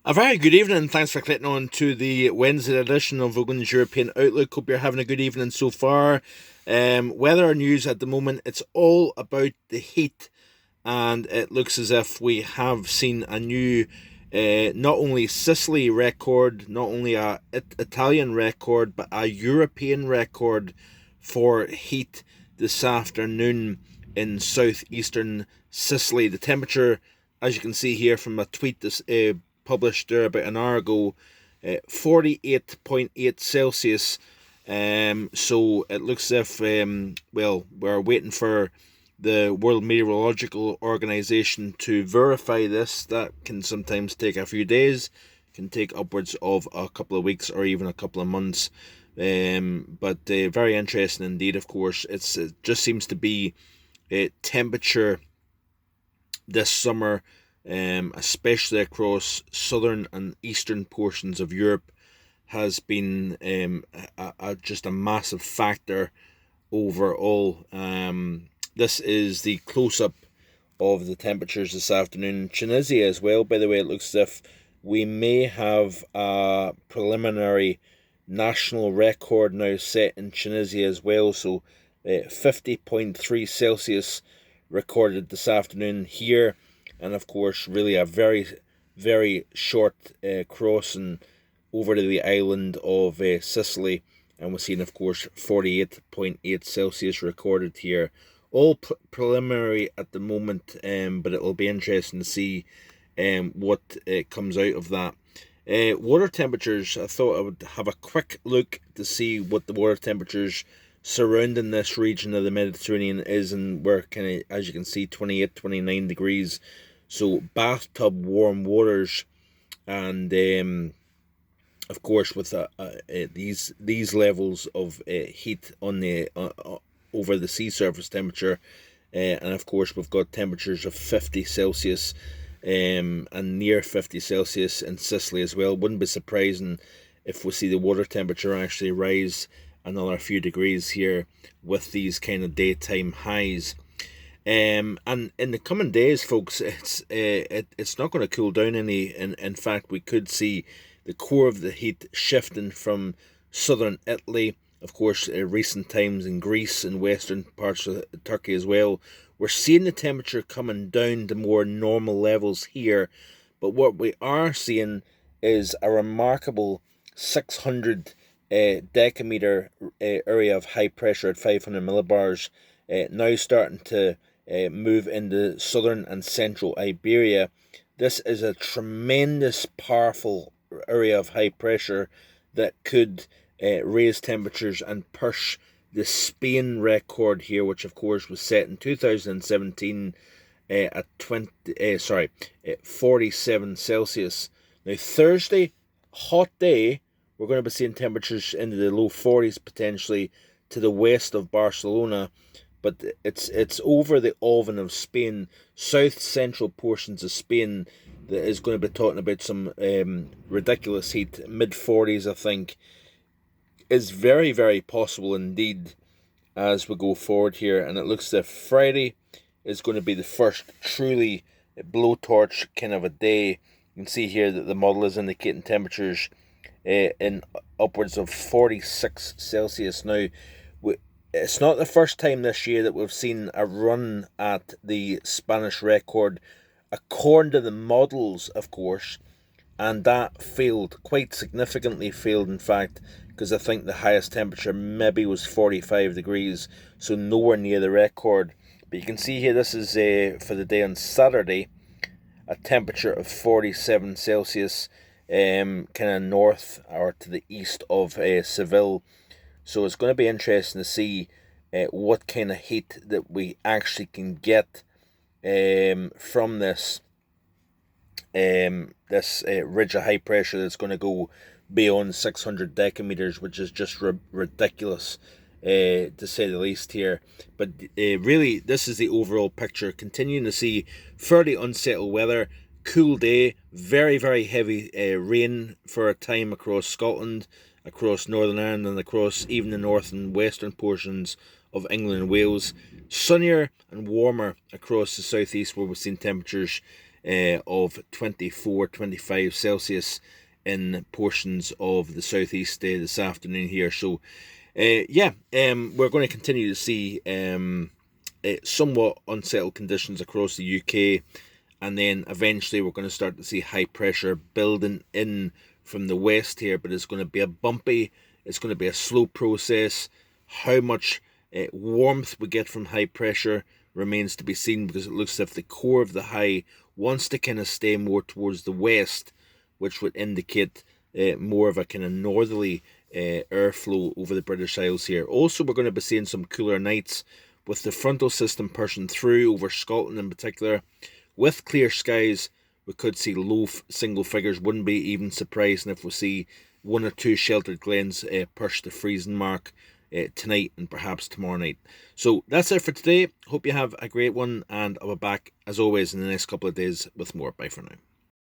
A very good evening, and thanks for clicking on to the Wednesday edition of Vogan's European Outlook. Hope you're having a good evening so far. Weather news at the moment, it's all about the heat, and it looks as if we have seen a new, not only Sicily record, not only a Italian record, but a European record for heat this afternoon in southeastern Sicily. The temperature, as you can see here from a tweet this published there about an hour ago, 48.8 Celsius. So it looks as if, we're waiting for the World Meteorological Organization to verify this. That can sometimes take a few days, can take upwards of a couple of weeks or even a couple of months. But very interesting indeed, of course. It just seems to be temperature this summer, especially across southern and eastern portions of Europe, has been just a massive factor overall. This is the close-up of the temperatures this afternoon. Tunisia as well, by the way. It looks as if we may have a preliminary national record now set in Tunisia as well. So 50.3 Celsius recorded this afternoon here. And of course, really a very, very short crossing over to the island of Sicily. And we're seeing, of course, 48.8 Celsius recorded here. All preliminary at the moment, but it'll be interesting to see what comes out of that. Water temperatures, I thought I would have a quick look to see what the water temperatures surrounding this region of the Mediterranean is, and we're kind of, as you can see, 28, 29 degrees. So bathtub warm waters, and of course with these levels of heat on the over the sea surface temperature, and of course we've got temperatures of 50 Celsius and near 50 Celsius in Sicily as well. Wouldn't be surprising if we see the water temperature actually rise another few degrees here with these kind of daytime highs. And in the coming days, folks, it's not going to cool down any. In fact, we could see the core of the heat shifting from southern Italy, of course, recent times in Greece and western parts of Turkey as well. We're seeing the temperature coming down to more normal levels here, but what we are seeing is a remarkable 600 decameter area of high pressure at 500 millibars now starting to move into southern and central Iberia. This is a tremendous, powerful area of high pressure that could raise temperatures and push the Spain record here, which of course was set in 2017 at 47 Celsius. Now Thursday, hot day, we're going to be seeing temperatures into the low 40s potentially to the west of Barcelona, but it's over the Oven of Spain, south central portions of Spain, that is going to be talking about some ridiculous heat. Mid 40s, I think, is very, very possible indeed as we go forward here. And it looks as if Friday is going to be the first truly blowtorch kind of a day. You can see here that the model is indicating temperatures in upwards of 46 Celsius. Now, it's not the first time this year that we've seen a run at the Spanish record, according to the models, of course, and that failed, quite significantly failed, in fact, because I think the highest temperature maybe was 45 degrees, so nowhere near the record. But you can see here, this is for the day on Saturday, a temperature of 47 Celsius, kind of north or to the east of Seville. So it's going to be interesting to see what kind of heat that we actually can get from this ridge of high pressure that's going to go beyond 600 decameters, which is just ridiculous to say the least here. But really, this is the overall picture. Continuing to see fairly unsettled weather, cool day, very, very heavy rain for a time across Scotland, across Northern Ireland, and across even the north and western portions of England and Wales. Sunnier and warmer across the southeast, where we've seen temperatures of 24-25 Celsius in portions of the southeast this afternoon here. So we're going to continue to see somewhat unsettled conditions across the UK, and then eventually we're going to start to see high pressure building in from the west here, but it's going to be it's going to be a slow process. How much warmth we get from high pressure remains to be seen, because it looks as if the core of the high wants to kind of stay more towards the west, which would indicate more of a kind of northerly airflow over the British Isles here. Also, we're going to be seeing some cooler nights with the frontal system pushing through over Scotland in particular. With clear skies, we could see low single figures. Wouldn't be even surprising if we see 1 or 2 sheltered glens push the freezing mark tonight and perhaps tomorrow night. So that's it for today. Hope you have a great one, and I'll be back as always in the next couple of days with more. Bye for now.